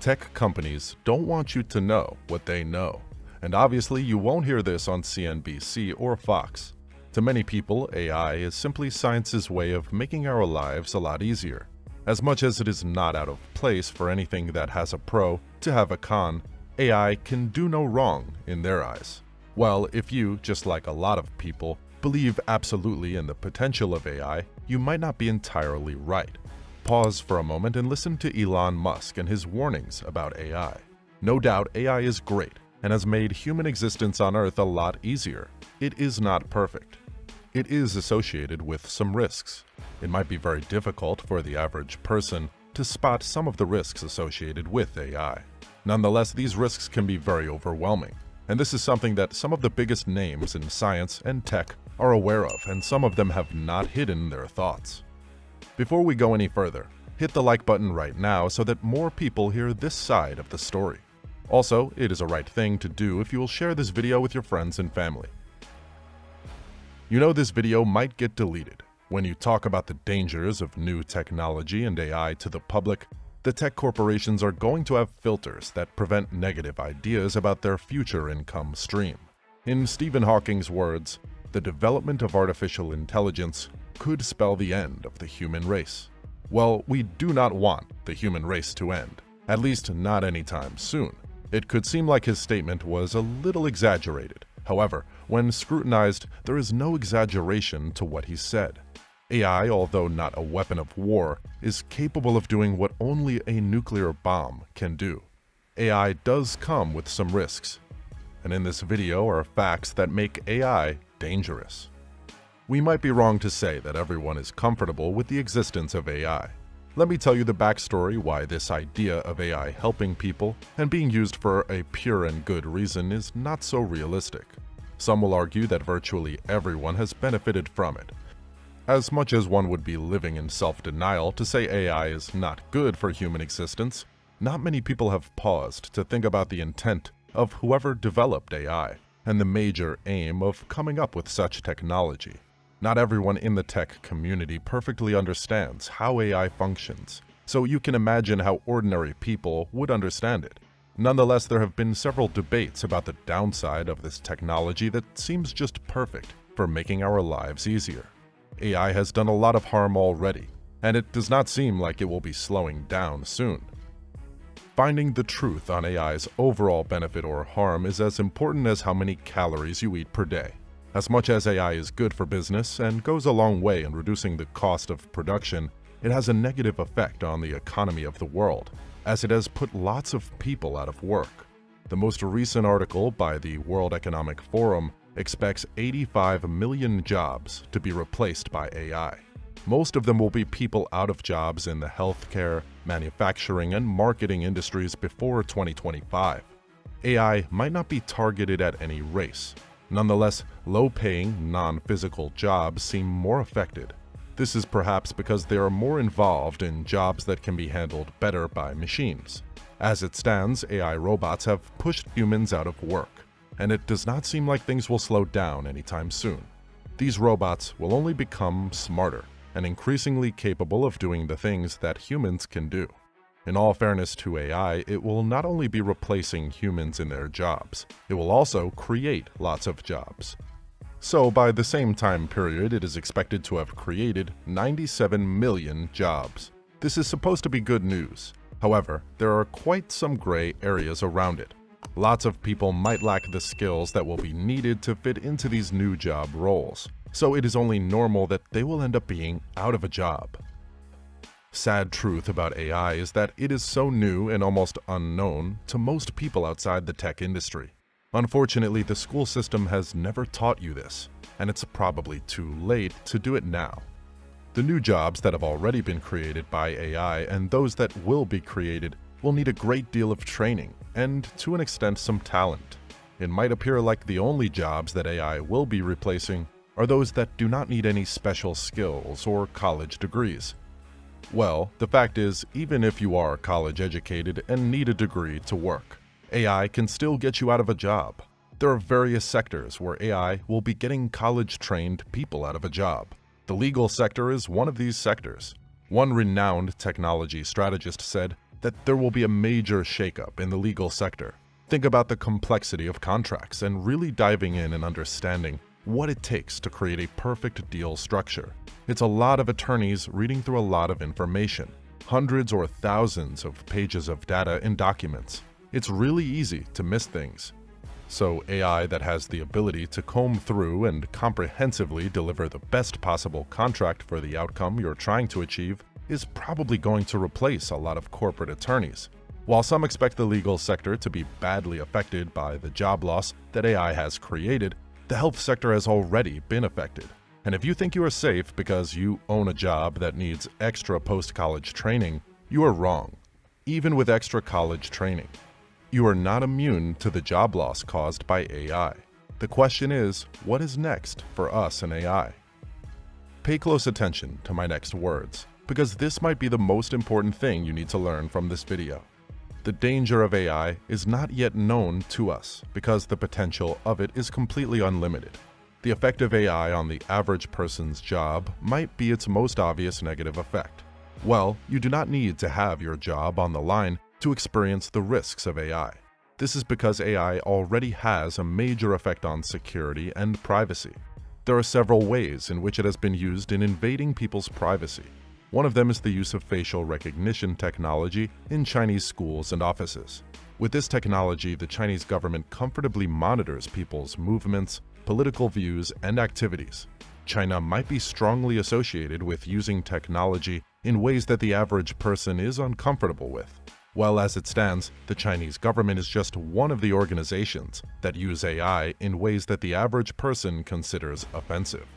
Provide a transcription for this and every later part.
Tech companies don't want you to know what they know, and obviously you won't hear this on CNBC or Fox. To many people, AI is simply science's way of making our lives a lot easier. As much as it is not out of place for anything that has a pro to have a con, AI can do no wrong in their eyes. Well, if you, just like a lot of people, believe absolutely in the potential of AI, you might not be entirely right. Pause for a moment and listen to Elon Musk and his warnings about AI. No doubt AI is great and has made human existence on Earth a lot easier. It is not perfect. It is associated with some risks. It might be very difficult for the average person to spot some of the risks associated with AI. Nonetheless, these risks can be very overwhelming, and this is something that some of the biggest names in science and tech are aware of, and some of them have not hidden their thoughts. Before we go any further, hit the like button right now so that more people hear this side of the story. Also, it is a right thing to do if you will share this video with your friends and family. You know this video might get deleted. When you talk about the dangers of new technology and AI to the public, the tech corporations are going to have filters that prevent negative ideas about their future income stream. In Stephen Hawking's words, the development of artificial intelligence could spell the end of the human race. Well, we do not want the human race to end, at least not anytime soon. It could seem like his statement was a little exaggerated. However, when scrutinized, there is no exaggeration to what he said. AI, although not a weapon of war, is capable of doing what only a nuclear bomb can do. AI does come with some risks, and in this video are facts that make AI dangerous. We might be wrong to say that everyone is comfortable with the existence of AI. Let me tell you the backstory why this idea of AI helping people and being used for a pure and good reason is not so realistic. Some will argue that virtually everyone has benefited from it. As much as one would be living in self-denial to say AI is not good for human existence, not many people have paused to think about the intent of whoever developed AI and the major aim of coming up with such technology. Not everyone in the tech community perfectly understands how AI functions, so you can imagine how ordinary people would understand it. Nonetheless, there have been several debates about the downside of this technology that seems just perfect for making our lives easier. AI has done a lot of harm already, and it does not seem like it will be slowing down soon. Finding the truth on AI's overall benefit or harm is as important as how many calories you eat per day. As much as AI is good for business and goes a long way in reducing the cost of production, it has a negative effect on the economy of the world, as it has put lots of people out of work. The most recent article by the World Economic Forum expects 85 million jobs to be replaced by AI. Most of them will be people out of jobs in the healthcare, manufacturing, and marketing industries before 2025. AI might not be targeted at any race. Nonetheless, low-paying, non-physical jobs seem more affected. This is perhaps because they are more involved in jobs that can be handled better by machines. As it stands, AI robots have pushed humans out of work, and it does not seem like things will slow down anytime soon. These robots will only become smarter and increasingly capable of doing the things that humans can do. In all fairness to AI, it will not only be replacing humans in their jobs, it will also create lots of jobs. So by the same time period, it is expected to have created 97 million jobs. This is supposed to be good news. However, there are quite some gray areas around it. Lots of people might lack the skills that will be needed to fit into these new job roles, so it is only normal that they will end up being out of a job. Sad truth about AI is that it is so new and almost unknown to most people outside the tech industry. Unfortunately, the school system has never taught you this, and it's probably too late to do it now. The new jobs that have already been created by AI and those that will be created will need a great deal of training and, to an extent, some talent. It might appear like the only jobs that AI will be replacing are those that do not need any special skills or college degrees. Well, the fact is, even if you are college educated and need a degree to work, AI can still get you out of a job. There are various sectors where AI will be getting college-trained people out of a job. The legal sector is one of these sectors. One renowned technology strategist said that there will be a major shakeup in the legal sector. Think about the complexity of contracts and really diving in and understanding what it takes to create a perfect deal structure. It's a lot of attorneys reading through a lot of information, hundreds or thousands of pages of data and documents. It's really easy to miss things. So AI that has the ability to comb through and comprehensively deliver the best possible contract for the outcome you're trying to achieve is probably going to replace a lot of corporate attorneys. While some expect the legal sector to be badly affected by the job loss that AI has created, the health sector has already been affected. And if you think you are safe because you own a job that needs extra post-college training, you are wrong. Even with extra college training, you are not immune to the job loss caused by AI. The question is, what is next for us in AI? Pay close attention to my next words, because this might be the most important thing you need to learn from this video. The danger of AI is not yet known to us because the potential of it is completely unlimited. The effect of AI on the average person's job might be its most obvious negative effect. Well, you do not need to have your job on the line to experience the risks of AI. This is because AI already has a major effect on security and privacy. There are several ways in which it has been used in invading people's privacy. One of them is the use of facial recognition technology in Chinese schools and offices. With this technology, the Chinese government comfortably monitors people's movements, political views, and activities. China might be strongly associated with using technology in ways that the average person is uncomfortable with. Well, as it stands, the Chinese government is just one of the organizations that use AI in ways that the average person considers offensive.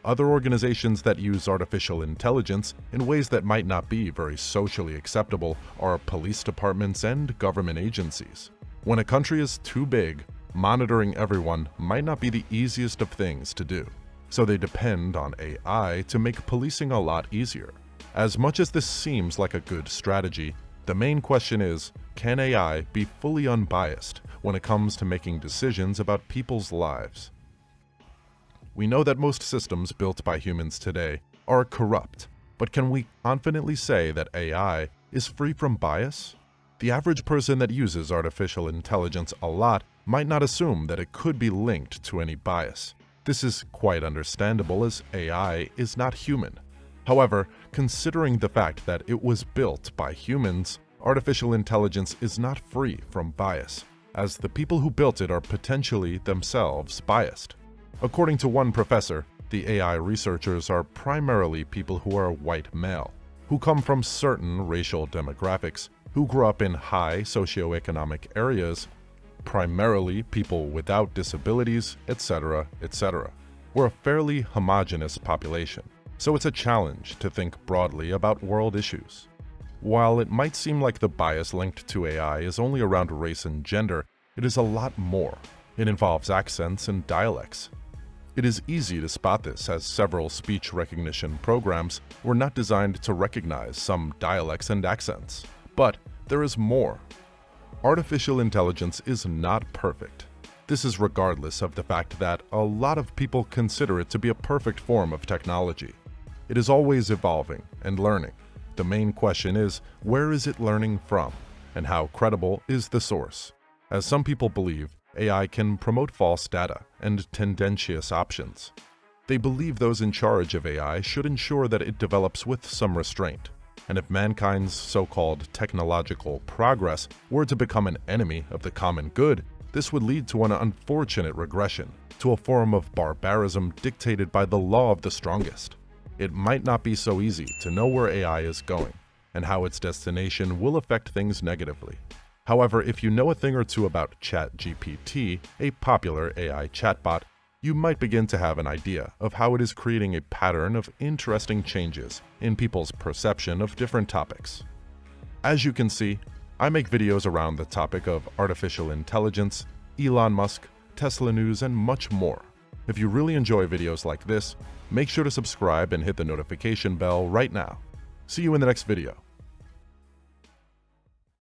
Other organizations that use artificial intelligence in ways that might not be very socially acceptable are police departments and government agencies. When a country is too big, monitoring everyone might not be the easiest of things to do, so they depend on AI to make policing a lot easier. As much as this seems like a good strategy, the main question is, can AI be fully unbiased when it comes to making decisions about people's lives? We know that most systems built by humans today are corrupt, but can we confidently say that AI is free from bias? The average person that uses artificial intelligence a lot might not assume that it could be linked to any bias. This is quite understandable as AI is not human. However, considering the fact that it was built by humans, artificial intelligence is not free from bias, as the people who built it are potentially themselves biased. According to one professor, the AI researchers are primarily people who are white male, who come from certain racial demographics, who grew up in high socioeconomic areas, primarily people without disabilities, etc., etc. We're a fairly homogeneous population, so it's a challenge to think broadly about world issues. While it might seem like the bias linked to AI is only around race and gender, it is a lot more. It involves accents and dialects. It is easy to spot this as several speech recognition programs were not designed to recognize some dialects and accents. But there is more. Artificial intelligence is not perfect. This is regardless of the fact that a lot of people consider it to be a perfect form of technology. It is always evolving and learning. The main question is, where is it learning from, and how credible is the source? As some people believe, AI can promote false data and tendentious options. They believe those in charge of AI should ensure that it develops with some restraint. And if mankind's so-called technological progress were to become an enemy of the common good, this would lead to an unfortunate regression, to a form of barbarism dictated by the law of the strongest. It might not be so easy to know where AI is going, and how its destination will affect things negatively. However, if you know a thing or two about ChatGPT, a popular AI chatbot, you might begin to have an idea of how it is creating a pattern of interesting changes in people's perception of different topics. As you can see, I make videos around the topic of artificial intelligence, Elon Musk, Tesla news, and much more. If you really enjoy videos like this, make sure to subscribe and hit the notification bell right now. See you in the next video.